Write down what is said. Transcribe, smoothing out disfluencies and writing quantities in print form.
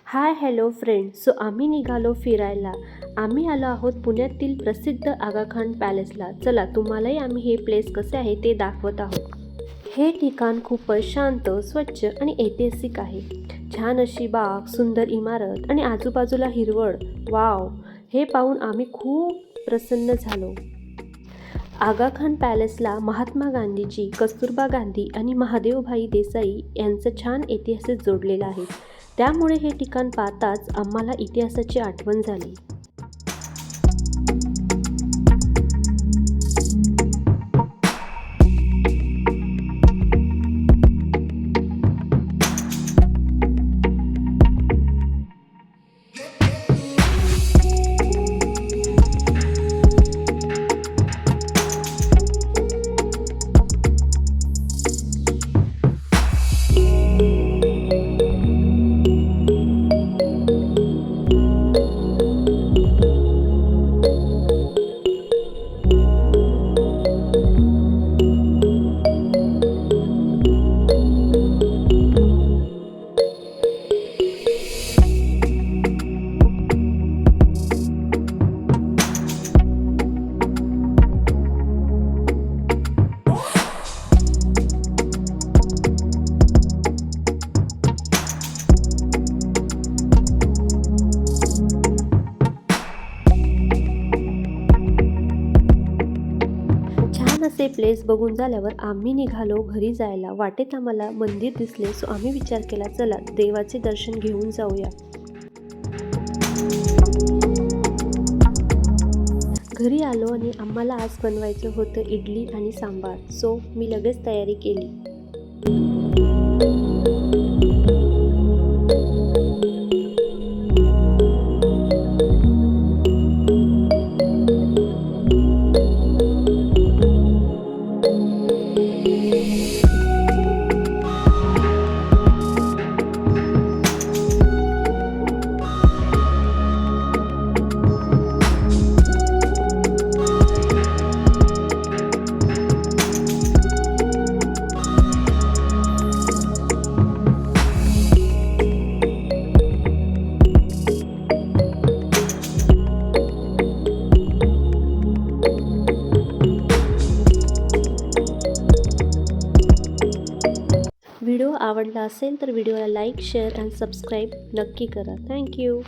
Hi hello friend. आम्ही निघालो फिरायला. आम्ही आलो आहोत पुण्यातील प्रसिद्ध आगाखान पॅलेसला. चला तुम्हालाही आम्ही हे प्लेस कसे आहे ते दाखवत आहोत. हे ठिकाण खूपच शांत, स्वच्छ आणि ऐतिहासिक आहे. छान अशी बाग, सुंदर इमारत आणि आजूबाजूला हिरवळ. वाव, हे पाहून आम्ही खूप प्रसन्न झालो. आगाखान पॅलेसला महात्मा गांधीजी, कस्तुरबा गांधी आणि महादेवभाई देसाई यांचं छान इतिहास जोडलेला आहे. त्यामुळे हे ठिकाण पाहताच आम्हाला इतिहासाची आठवण झाली. छान असे प्लेस बघून झाल्यावर आम्ही निघालो घरी जायला. वाटेत आम्हाला मंदिर दिसले, आम्ही विचार केला चला देवाचे दर्शन घेऊन जाऊया. घरी आलो आणि आम्हाला आज बनवायचं होतं इडली आणि सांबार. मी लगेच तयारी केली. व्हिडिओ आवडला असेल तर व्हिडिओला लाईक, शेअर आणि सबस्क्राईब नक्की करा. थँक्यू.